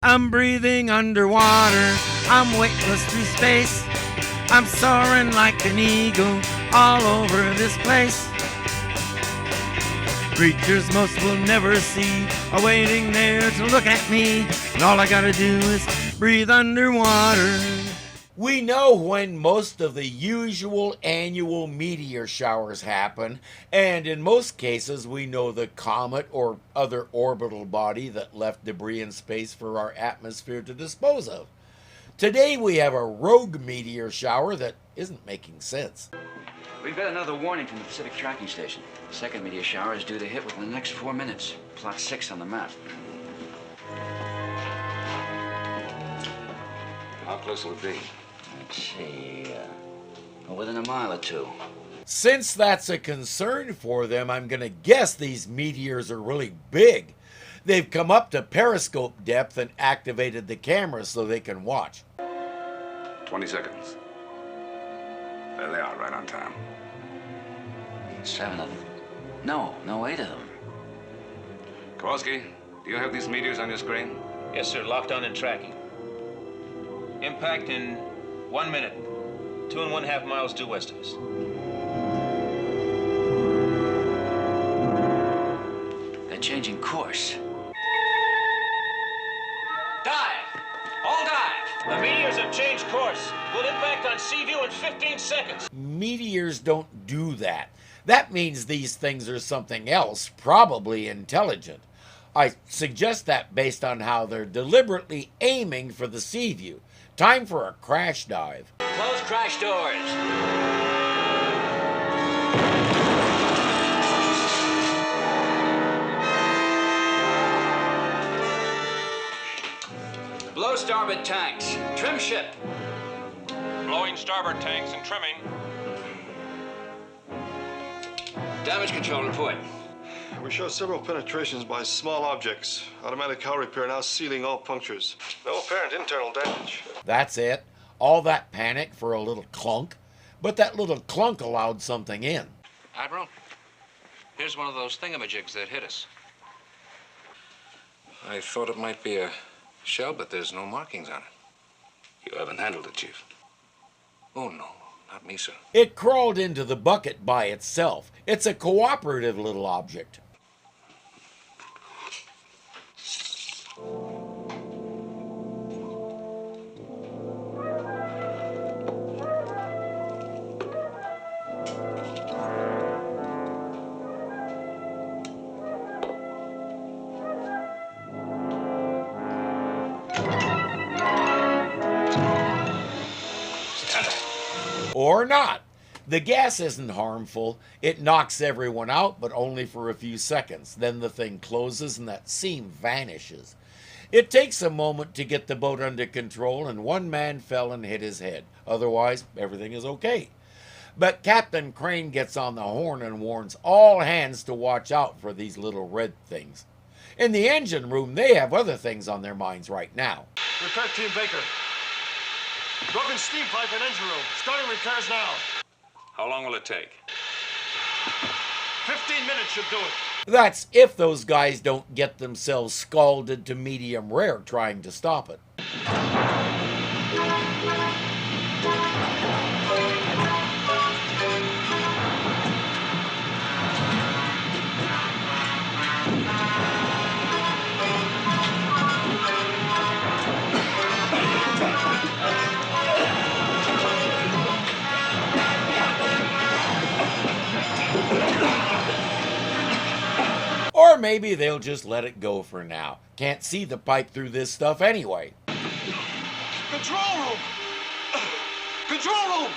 I'm breathing underwater, I'm weightless through space. I'm soaring like an eagle all over this place. Creatures most will never see are waiting there to look at me, and all I gotta do is breathe underwater. We know when most of the usual annual meteor showers happen, and in most cases we know the comet or other orbital body that left debris in space for our atmosphere to dispose of. Today we have a rogue meteor shower that isn't making sense. We've got another warning from the Pacific Tracking Station. The second meteor shower is due to hit within the next 4 minutes. Plot 6 on the map. How close will it be? Let's see, within a mile or two. Since that's a concern for them, I'm going to guess these meteors are really big. They've come up to periscope depth and activated the camera so they can watch. 20 seconds. There they are, right on time. 7 of them. No, 8 of them. Kowalski, do you have these meteors on your screen? Yes, sir. Locked on and tracking. Impact in 1 minute. 2.5 miles due west of us. They're changing course. Dive! All dive! The meteors have changed course. We'll impact on Seaview in 15 seconds. Meteors don't do that. That means these things are something else, probably intelligent. I suggest that based on how they're deliberately aiming for the Seaview. Time for a crash dive. Close crash doors. Blow starboard tanks. Trim ship. Blowing starboard tanks and trimming. Damage control report. We show several penetrations by small objects. Automatic hull repair now sealing all punctures. No apparent internal damage. That's it. All that panic for a little clunk. But that little clunk allowed something in. Admiral, here's one of those thingamajigs that hit us. I thought it might be a shell, but there's no markings on it. You haven't handled it, Chief. Oh, no, not me, sir. It crawled into the bucket by itself. It's a cooperative little object. Or not. The gas isn't harmful. It knocks everyone out, but only for a few seconds. Then the thing closes and that seam vanishes. It takes a moment to get the boat under control, and one man fell and hit his head. Otherwise, everything is okay. But Captain Crane gets on the horn and warns all hands to watch out for these little red things. In the engine room, they have other things on their minds right now. Repair Team Baker. Broken steam pipe in engine room. Starting repairs now. How long will it take? 15 minutes should do it. That's if those guys don't get themselves scalded to medium rare trying to stop it. Or maybe they'll just let it go for now. Can't see the pipe through this stuff anyway. Control room! Control room!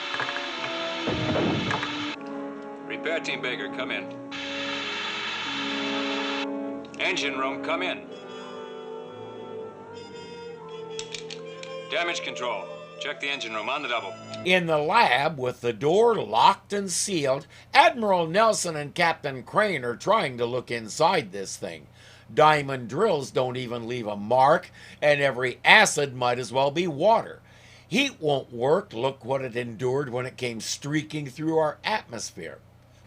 Repair Team Baker, come in. Engine room, come in. Damage control. Check the engine room on the double. In the lab, with the door locked and sealed, Admiral Nelson and Captain Crane are trying to look inside this thing. Diamond drills don't even leave a mark, and every acid might as well be water. Heat won't work. Look what it endured when it came streaking through our atmosphere.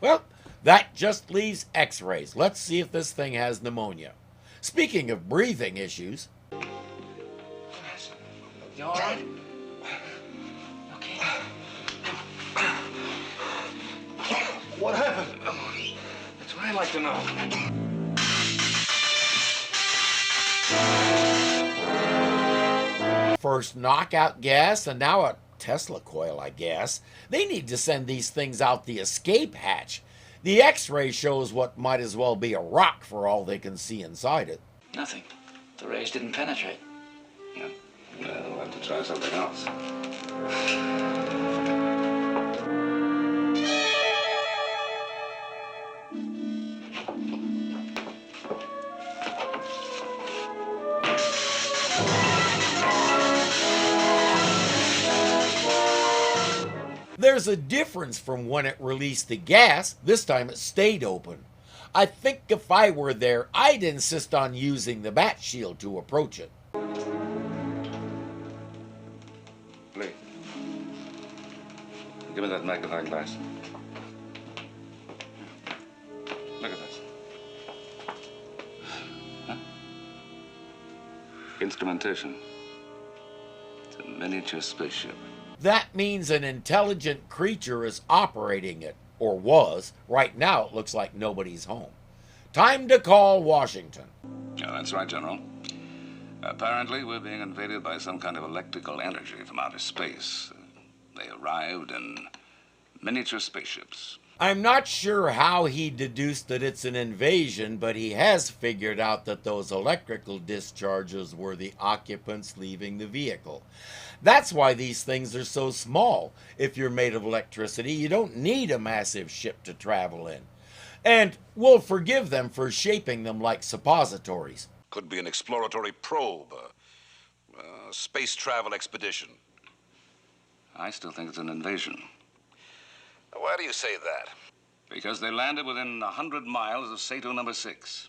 Well, that just leaves X-rays. Let's see if this thing has pneumonia. Speaking of breathing issues... You all right? Okay. What happened? That's what I'd like to know. First knockout gas and now a Tesla coil, I guess. They need to send these things out the escape hatch. The X-ray shows what might as well be a rock for all they can see inside it. Nothing. The rays didn't penetrate. Yeah. Well, we'll have to try something else. There's a difference from when it released the gas. This time it stayed open. I think if I were there, I'd insist on using the bat shield to approach it. Lee, give me that magnifying glass. Look at this. Huh? Instrumentation. It's a miniature spaceship. That means an intelligent creature is operating it, or was. Right now it looks like nobody's home. Time to call Washington. Yeah, that's right, General. Apparently, we're being invaded by some kind of electrical energy from outer space. They arrived in miniature spaceships. I'm not sure how he deduced that it's an invasion, but he has figured out that those electrical discharges were the occupants leaving the vehicle. That's why these things are so small. If you're made of electricity, you don't need a massive ship to travel in. And we'll forgive them for shaping them like suppositories. Could be an exploratory probe, a space travel expedition. I still think it's an invasion. Why do you say that? Because they landed within 100 miles of Sato number 6.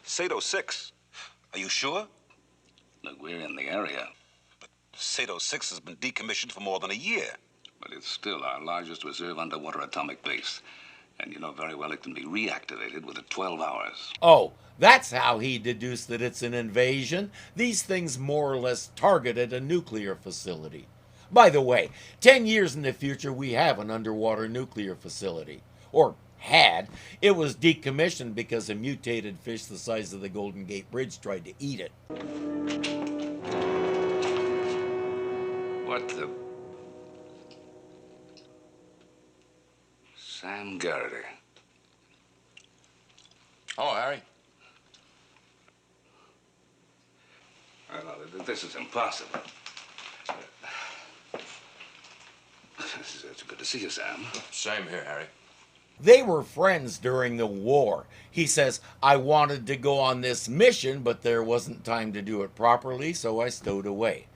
Sato 6? Are you sure? Look, we're in the area. Sato 6 has been decommissioned for more than a year. But it's still our largest reserve underwater atomic base. And you know very well it can be reactivated within 12 hours. Oh, that's how he deduced that it's an invasion. These things more or less targeted a nuclear facility. By the way, 10 years in the future, we have an underwater nuclear facility. Or had. It was decommissioned because a mutated fish the size of the Golden Gate Bridge tried to eat it. What the... Sam Garrity. Oh, Harry. No, this is impossible. It's good to see you, Sam. Same here, Harry. They were friends during the war. He says, I wanted to go on this mission, but there wasn't time to do it properly, so I stowed away.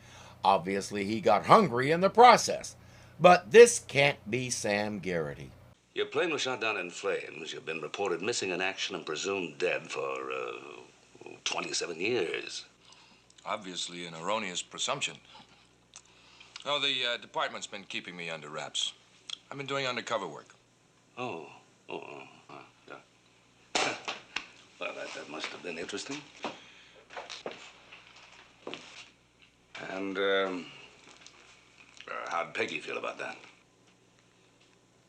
Obviously, he got hungry in the process. But this can't be Sam Garrity. Your plane was shot down in flames. You've been reported missing in action and presumed dead for 27 years. Obviously an erroneous presumption. No, the department's been keeping me under wraps. I've been doing undercover work. Yeah. Well, that must have been interesting. And, how'd Peggy feel about that?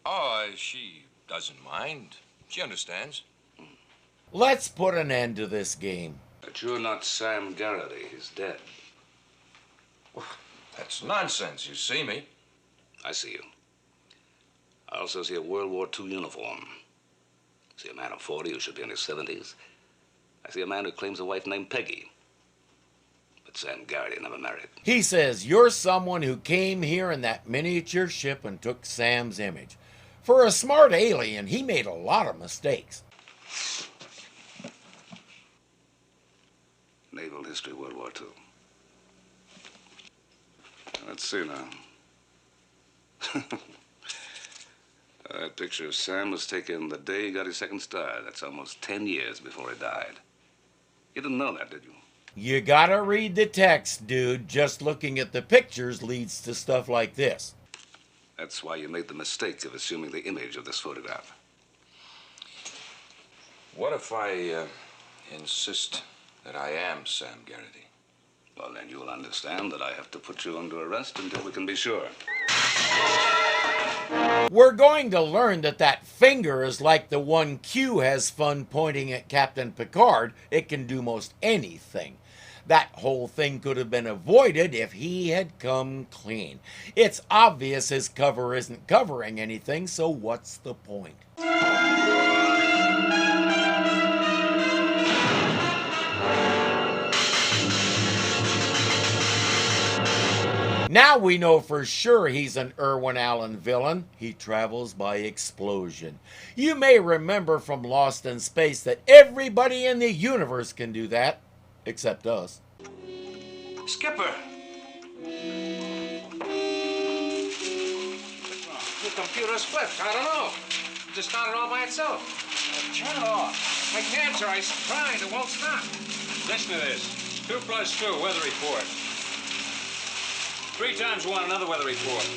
Oh, she doesn't mind. She understands. Let's put an end to this game. But you're not Sam Garrity. He's dead. That's nonsense. You see me. I see you. I also see a World War II uniform. I see a man of 40 who should be in his 70s. I see a man who claims a wife named Peggy. But Sam Garrity never married. He says you're someone who came here in that miniature ship and took Sam's image. For a smart alien, he made a lot of mistakes. Naval history, World War II. Let's see now. That picture of Sam was taken the day he got his second star. That's almost 10 years before he died. You didn't know that, did you? You gotta read the text, dude. Just looking at the pictures leads to stuff like this. That's why you made the mistake of assuming the image of this photograph. What if I insist that I am Sam Garrity? Well, then you'll understand that I have to put you under arrest until we can be sure. We're going to learn that that finger is like the one Q has fun pointing at Captain Picard. It can do most anything. That whole thing could have been avoided if he had come clean. It's obvious his cover isn't covering anything, so what's the point? Now we know for sure he's an Irwin Allen villain. He travels by explosion. You may remember from Lost in Space that everybody in the universe can do that, except us. Skipper! The computer's flipped. I don't know. It just started all by itself. Turn it off. I can't, sir. I tried. It won't stop. Listen to this. 2 + 2, weather report. 3 times 1, another weather report.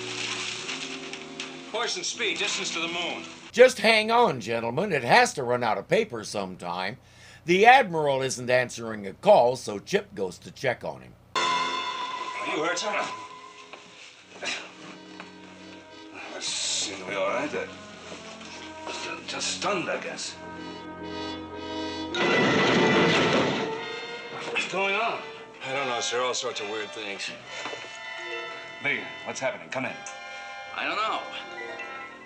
Course and speed, distance to the moon. Just hang on, gentlemen. It has to run out of paper sometime. The Admiral isn't answering a call, so Chip goes to check on him. You heard something? That seemed to be all right. Just stunned, I guess. What's going on? I don't know, sir. All sorts of weird things. Lee, what's happening? Come in. I don't know.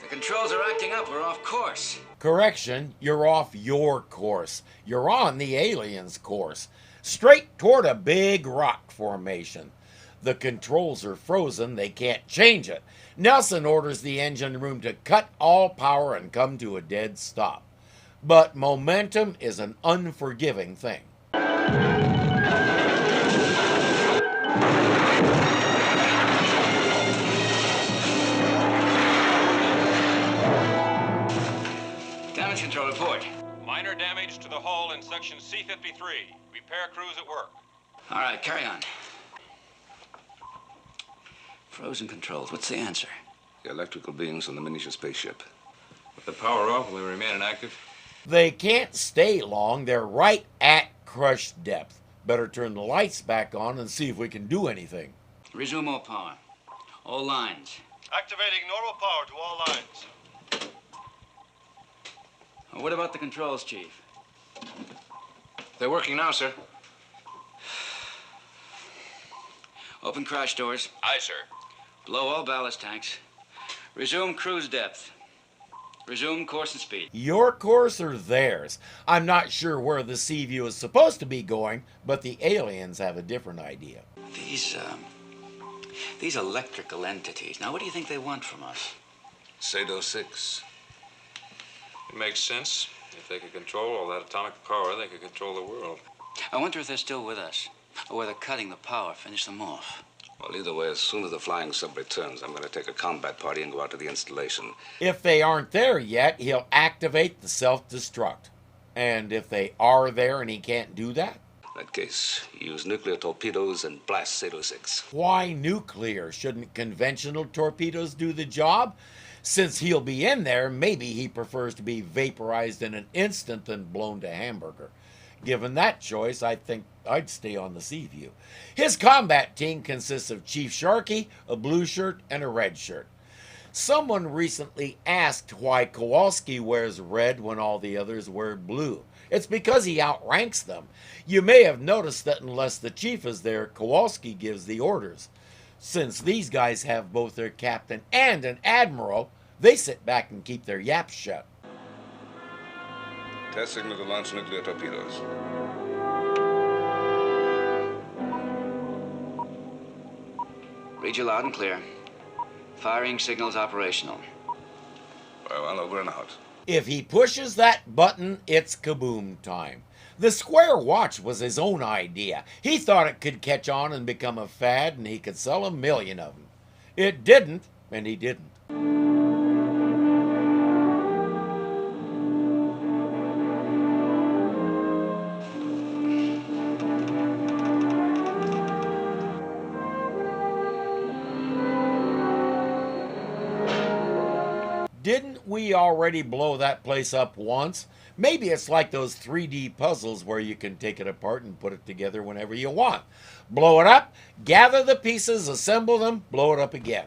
The controls are acting up. We're off course. Correction, you're off your course. You're on the aliens' course. Straight toward a big rock formation. The controls are frozen. They can't change it. Nelson orders the engine room to cut all power and come to a dead stop. But momentum is an unforgiving thing. Damage control report. Minor damage to the hull in section C-53. Repair crews at work. All right, carry on. Frozen controls. What's the answer? The electrical beams on the miniature spaceship. With the power off, will we remain inactive? They can't stay long. They're right at crush depth. Better turn the lights back on and see if we can do anything. Resume all power. All lines. Activating normal power to all lines. What about the controls, Chief? They're working now, sir. Open crash doors. Aye, sir. Blow all ballast tanks. Resume cruise depth. Resume course and speed. Your course or theirs? I'm not sure where the Seaview is supposed to be going, but the aliens have a different idea. These electrical entities. Now, what do you think they want from us? Sado 6. It makes sense. If they could control all that atomic power, they could control the world. I wonder if they're still with us, or whether cutting the power finished them off. Well, either way, as soon as the flying sub returns, I'm going to take a combat party and go out to the installation. If they aren't there yet, he'll activate the self-destruct. And if they are there and he can't do that? In that case, use nuclear torpedoes and blast Sado 6. Why nuclear? Shouldn't conventional torpedoes do the job? Since he'll be in there, maybe he prefers to be vaporized in an instant than blown to hamburger. Given that choice, I think I'd stay on the Seaview. His combat team consists of Chief Sharkey, a blue shirt, and a red shirt. Someone recently asked why Kowalski wears red when all the others wear blue. It's because he outranks them. You may have noticed that unless the chief is there, Kowalski gives the orders. Since these guys have both their captain and an admiral, they sit back and keep their yaps shut. Test signal to launch nuclear torpedoes. Read you loud and clear. Firing signals operational. Very well, over and out. If he pushes that button, it's kaboom time. The square watch was his own idea. He thought it could catch on and become a fad and he could sell 1 million of them. It didn't, and he didn't. Didn't we already blow that place up once? Maybe it's like those 3D puzzles where you can take it apart and put it together whenever you want. Blow it up, gather the pieces, assemble them, blow it up again.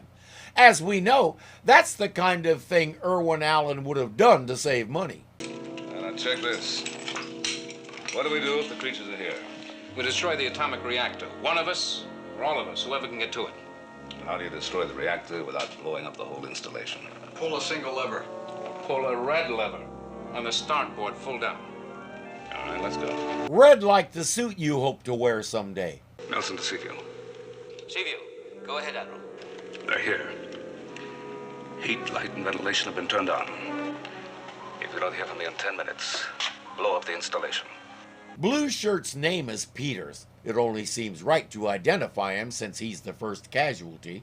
As we know, that's the kind of thing Irwin Allen would have done to save money. Now check this. What do we do if the creatures are here? We destroy the atomic reactor. One of us, or all of us, whoever can get to it. How do you destroy the reactor without blowing up the whole installation? Pull a single lever. Pull a red lever on the start board full down. All right, let's go. Red like the suit you hope to wear someday. Nelson to Seaview. Seaview, go ahead, Admiral. They're here. Heat, light, and ventilation have been turned on. If you don't hear from me in 10 minutes, blow up the installation. Blue Shirt's name is Peters. It only seems right to identify him since he's the first casualty.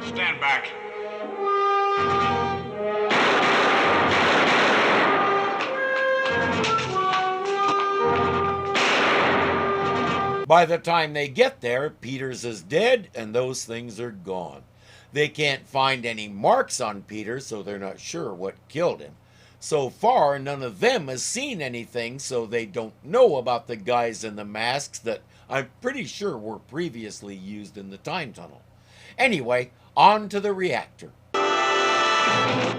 Stand back. By the time they get there, Peters is dead and those things are gone. They can't find any marks on Peters, so they're not sure what killed him. So far, none of them has seen anything, so they don't know about the guys in the masks that I'm pretty sure were previously used in the time tunnel. Anyway, on to the reactor.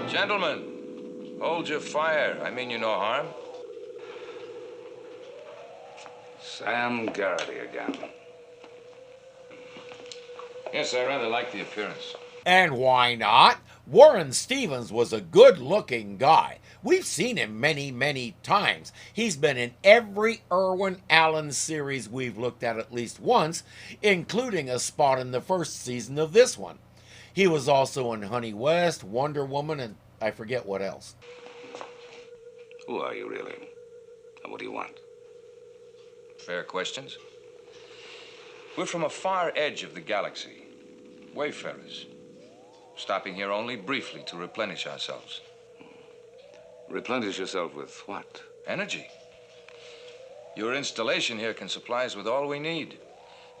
Gentlemen, hold your fire. I mean you no harm. Sam Garrity again. Yes, I rather like the appearance. And why not? Warren Stevens was a good-looking guy. We've seen him many, many times. He's been in every Irwin Allen series we've looked at least once, including a spot in the first season of this one. He was also in Honey West, Wonder Woman, and I forget what else. Who are you, really? And what do you want? Fair questions. We're from a far edge of the galaxy. Wayfarers. Stopping here only briefly to replenish ourselves. Replenish yourself with what? Energy. Your installation here can supply us with all we need.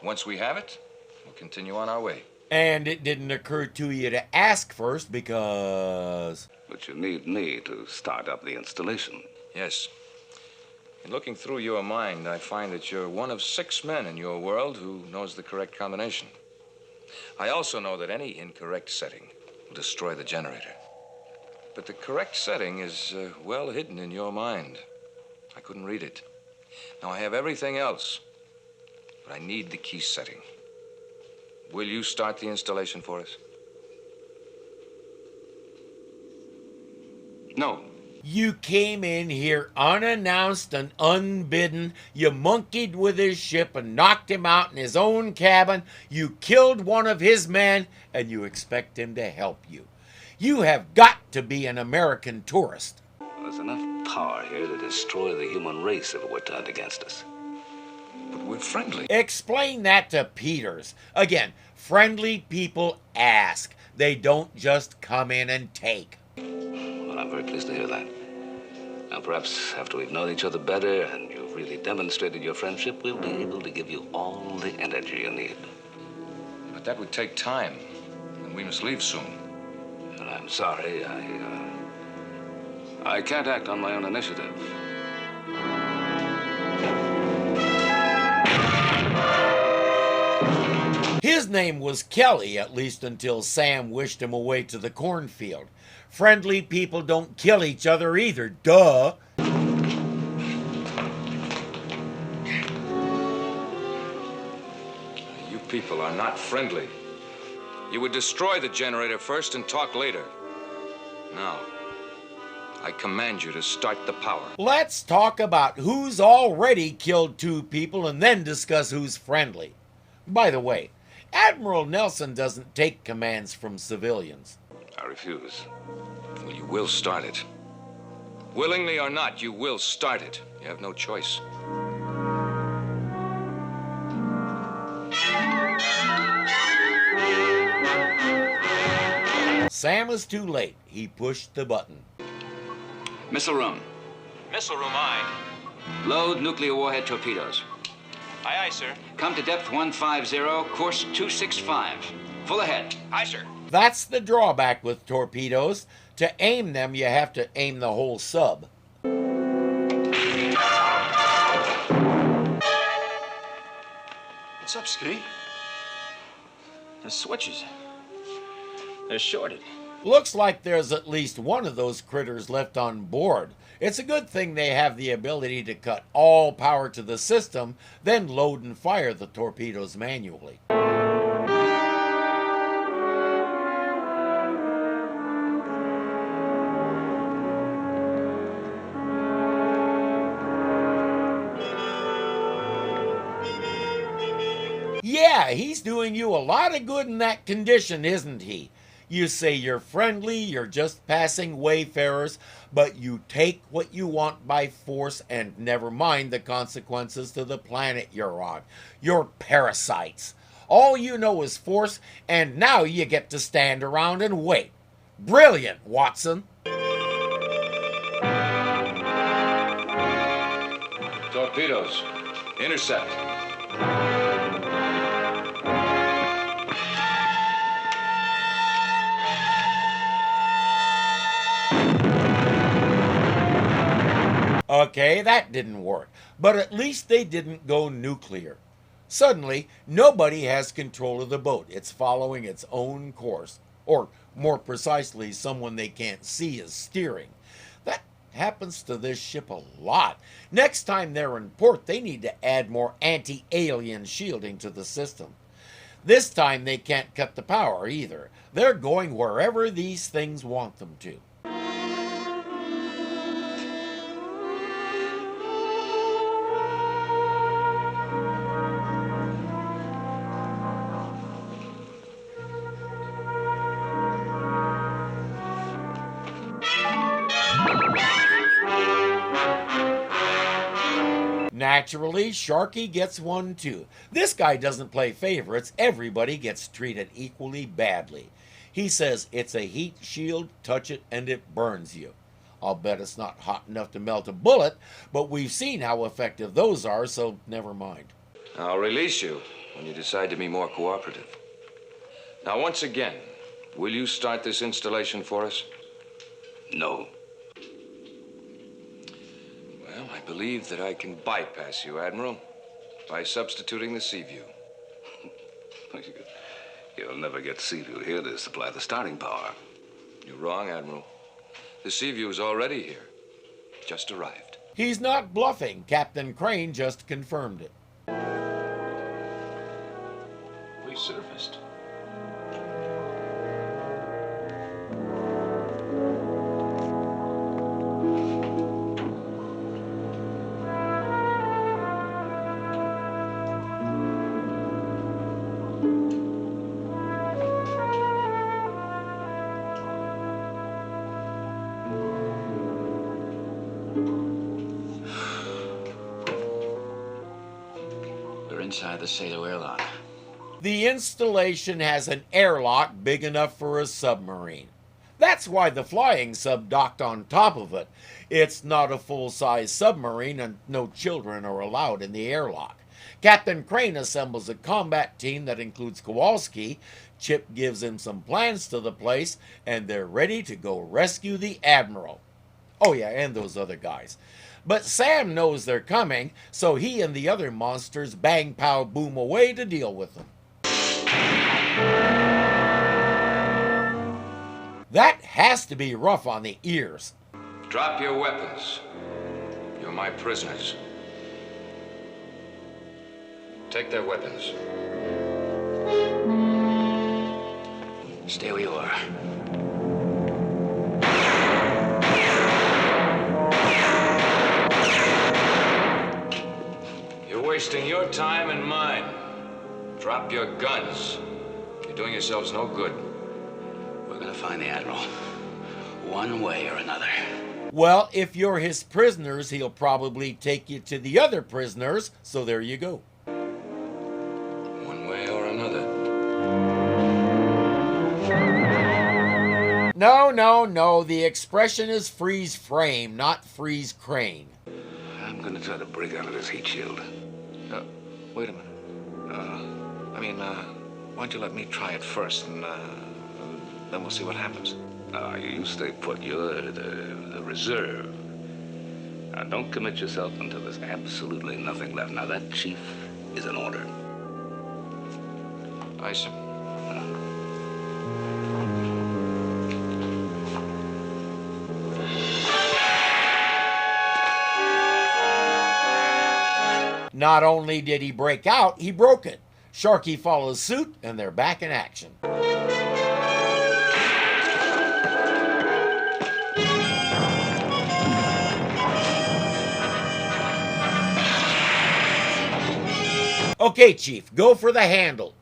Once we have it, we'll continue on our way. And it didn't occur to you to ask first because... But you need me to start up the installation. Yes. In looking through your mind, I find that you're one of 6 men in your world who knows the correct combination. I also know that any incorrect setting will destroy the generator. But the correct setting is well hidden in your mind. I couldn't read it. Now, I have everything else, but I need the key setting. Will you start the installation for us? No. You came in here unannounced and unbidden. You monkeyed with his ship and knocked him out in his own cabin. You killed one of his men, and you expect him to help you. You have got to be an American tourist. There's enough power here to destroy the human race if it were turned against us. But we're friendly. Explain that to Peters. Again, friendly people ask. They don't just come in and take. Well, I'm very pleased to hear that. Now, perhaps after we've known each other better and you've really demonstrated your friendship, we'll be able to give you all the energy you need. But that would take time, and we must leave soon. And I'm sorry, I can't act on my own initiative. His name was Kelly, at least until Sam wished him away to the cornfield. Friendly people don't kill each other either, duh. You people are not friendly. You would destroy the generator first and talk later. Now, I command you to start the power. Let's talk about who's already killed 2 people and then discuss who's friendly. By the way, Admiral Nelson doesn't take commands from civilians. I refuse. Well, you will start it. Willingly or not, you will start it. You have no choice. Sam is too late. He pushed the button. Missile room. Missile room, aye. Load nuclear warhead torpedoes. Aye, aye, sir. Come to depth 150, course 265. Full ahead. Aye, sir. That's the drawback with torpedoes. To aim them, you have to aim the whole sub. What's up, Ski? The switches. They're shorted. Looks like there's at least one of those critters left on board. It's a good thing they have the ability to cut all power to the system, then load and fire the torpedoes manually. Yeah, he's doing you a lot of good in that condition, isn't he? You say you're friendly, you're just passing wayfarers, but you take what you want by force and never mind the consequences to the planet you're on. You're parasites. All you know is force, and now you get to stand around and wait. Brilliant, Watson. Torpedoes. Intercept. Okay, that didn't work, but at least they didn't go nuclear. Suddenly, nobody has control of the boat. It's following its own course. Or, more precisely, someone they can't see is steering. That happens to this ship a lot. Next time they're in port, they need to add more anti-alien shielding to the system. This time they can't cut the power either. They're going wherever these things want them to. Naturally, Sharky gets one too. This guy doesn't play favorites. Everybody gets treated equally badly. He says it's a heat shield, touch it and it burns you. I'll bet it's not hot enough to melt a bullet, but we've seen how effective those are, so never mind. I'll release you when you decide to be more cooperative. Now, once again, will you start this installation for us? No. Well, I believe that I can bypass you, Admiral, by substituting the Seaview. You'll never get Seaview here to supply the starting power. You're wrong, Admiral. The Seaview is already here. Just arrived. He's not bluffing. Captain Crane just confirmed it. We surfaced. Inside the sailor airlock. The installation has an airlock big enough for a submarine. That's why the flying sub docked on top of it. It's not a full-size submarine and no children are allowed in the airlock. Captain Crane assembles a combat team that includes Kowalski. Chip gives him some plans to the place and they're ready to go rescue the Admiral. Oh yeah, and those other guys. But Sam knows they're coming, so he and the other monsters bang, pow, boom away to deal with them. That has to be rough on the ears. Drop your weapons. You're my prisoners. Take their weapons. Stay where you are. Wasting your time and mine. Drop your guns. You're doing yourselves no good. We're gonna find the Admiral. One way or another. Well, if you're his prisoners, he'll probably take you to the other prisoners, so there you go. One way or another. No. The expression is freeze frame, not freeze crane. I'm gonna try to break out of this heat shield. Wait a minute. Why don't you let me try it first, and then we'll see what happens. You stay put. You're the reserve. Now, don't commit yourself until there's absolutely nothing left. Now, that, Chief, is an order. Aye, sir. Not only did he break out, he broke it. Sharky follows suit, and they're back in action. Okay, Chief, go for the handle.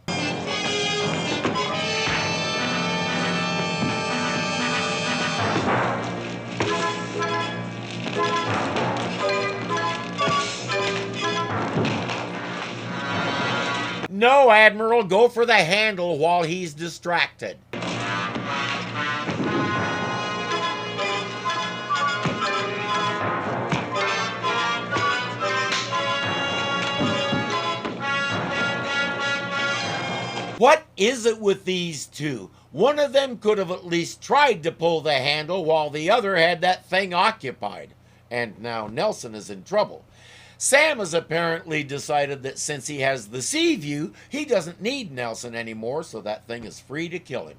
No, Admiral, go for the handle while he's distracted. What is it with these two? One of them could have at least tried to pull the handle while the other had that thing occupied. And now Nelson is in trouble. Sam has apparently decided that since he has the Seaview, he doesn't need Nelson anymore, so that thing is free to kill him.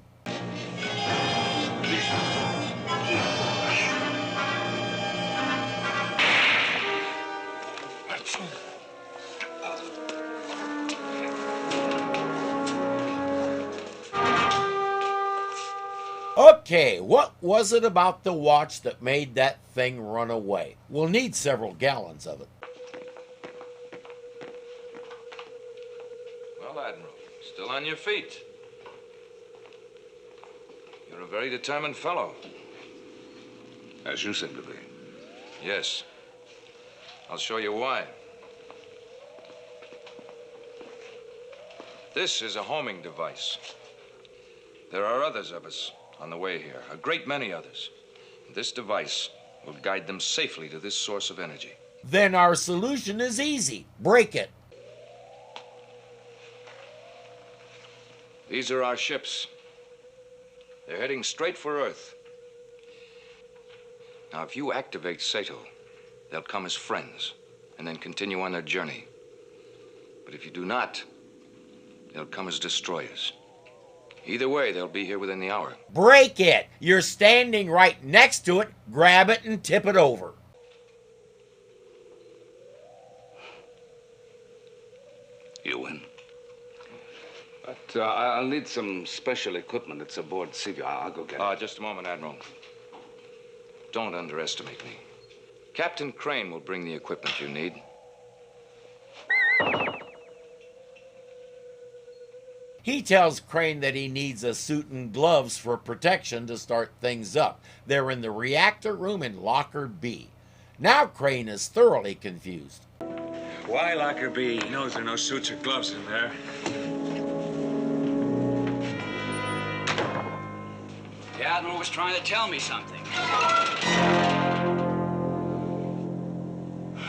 Okay, what was it about the watch that made that thing run away? We'll need several gallons of it. Well, Admiral, still on your feet. You're a very determined fellow. As you seem to be. Yes. I'll show you why. This is a homing device. There are others of us on the way here, a great many others. This device will guide them safely to this source of energy. Then our solution is easy. Break it. These are our ships. They're heading straight for Earth. Now, if you activate Sato, they'll come as friends and then continue on their journey. But if you do not, they'll come as destroyers. Either way, they'll be here within the hour. Break it! You're standing right next to it. Grab it and tip it over. You win. But I'll need some special equipment that's aboard Seaview. I'll go get it. Just a moment, Admiral. Don't underestimate me. Captain Crane will bring the equipment you need. He tells Crane that he needs a suit and gloves for protection to start things up. They're in the reactor room in Locker B. Now Crane is thoroughly confused. Why Locker B? He knows there are no suits or gloves in there. The Admiral was trying to tell me something.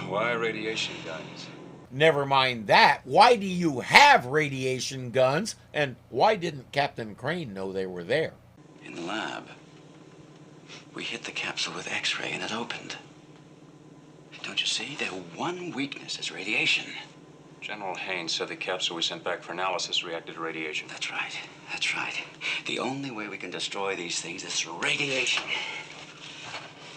Why radiation guns? Never mind that. Why do you have radiation guns? And why didn't Captain Crane know they were there? In the lab, we hit the capsule with X-ray and it opened. Don't you see? Their one weakness is radiation. General Haynes said the capsule we sent back for analysis reacted to radiation. That's right. That's right. The only way we can destroy these things is through radiation.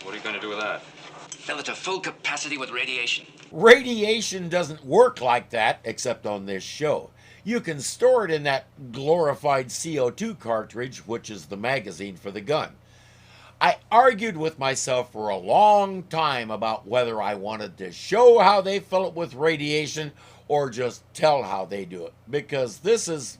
What are you going to do with that? Fill it to full capacity with radiation. Radiation doesn't work like that, except on this show. You can store it in that glorified CO2 cartridge, which is the magazine for the gun. I argued with myself for a long time about whether I wanted to show how they fill it with radiation or just tell how they do it, because this is...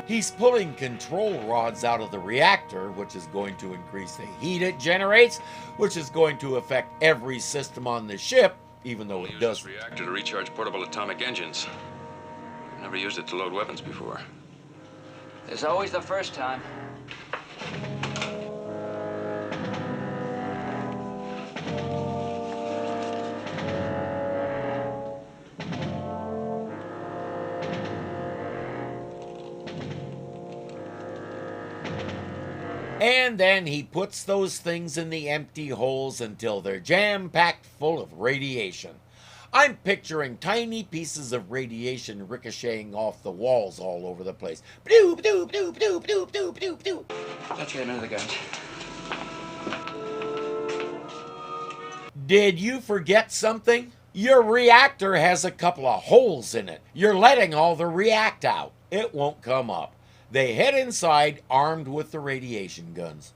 He's pulling control rods out of the reactor, which is going to increase the heat it generates, which is going to affect every system on the ship, even though it doesn't. Use this reactor to recharge portable atomic engines. I've never used it to load weapons before. There's always the first time. And then he puts those things in the empty holes until they're jam-packed full of radiation. I'm picturing tiny pieces of radiation ricocheting off the walls all over the place. Bloop, bloop, bloop, bloop, bloop, bloop, bloop, bloop. Let's get another gun. Did you forget something? Your reactor has a couple of holes in it. You're letting all the react out. It won't come up. They head inside armed with the radiation guns.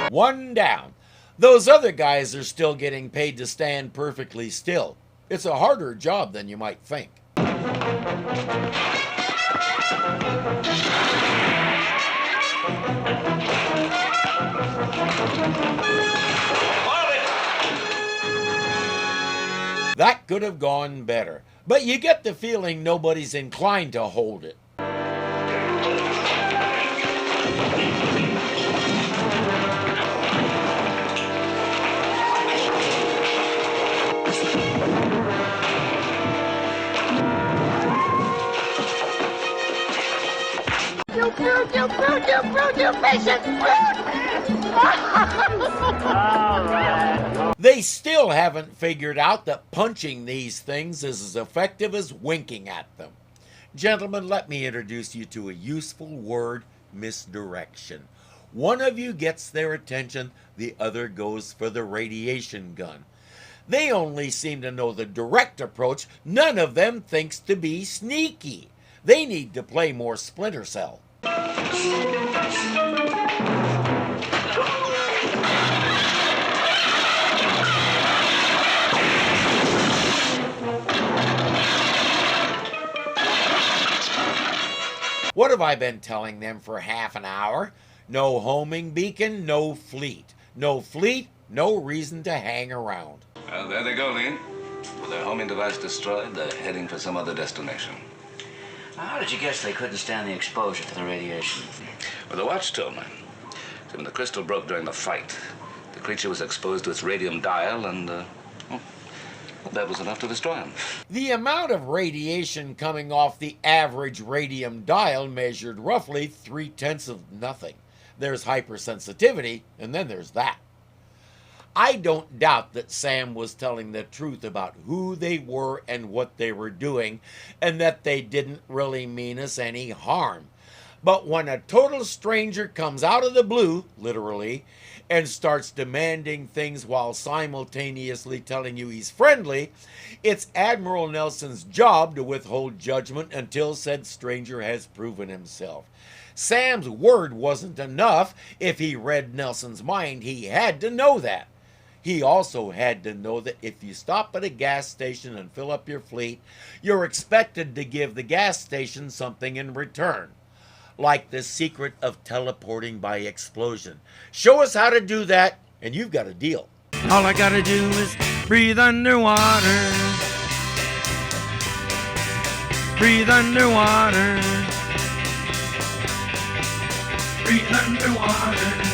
One down. Those other guys are still getting paid to stand perfectly still. It's a harder job than you might think. That could have gone better, but you get the feeling nobody's inclined to hold it. They still haven't figured out that punching these things is as effective as winking at them. Gentlemen, let me introduce you to a useful word: misdirection. One of you gets their attention, the other goes for the radiation gun. They only seem to know the direct approach. None of them thinks to be sneaky. They need to play more Splinter Cell. What have I been telling them for half an hour? No homing beacon, no fleet. No fleet, no reason to hang around. Well, there they go, Lee. With their homing device destroyed, they're heading for some other destination. How did you guess they couldn't stand the exposure to the radiation? Well, the watch told me. So when the crystal broke during the fight, the creature was exposed to its radium dial, and that was enough to destroy him. The amount of radiation coming off the average radium dial measured roughly 0.3 of nothing. There's hypersensitivity, and then there's that. I don't doubt that Sam was telling the truth about who they were and what they were doing, and that they didn't really mean us any harm. But when a total stranger comes out of the blue, literally, and starts demanding things while simultaneously telling you he's friendly, it's Admiral Nelson's job to withhold judgment until said stranger has proven himself. Sam's word wasn't enough. If he read Nelson's mind, he had to know that. He also had to know that if you stop at a gas station and fill up your fleet, you're expected to give the gas station something in return. Like the secret of teleporting by explosion. Show us how to do that, and you've got a deal. All I gotta do is breathe underwater. Breathe underwater. Breathe underwater.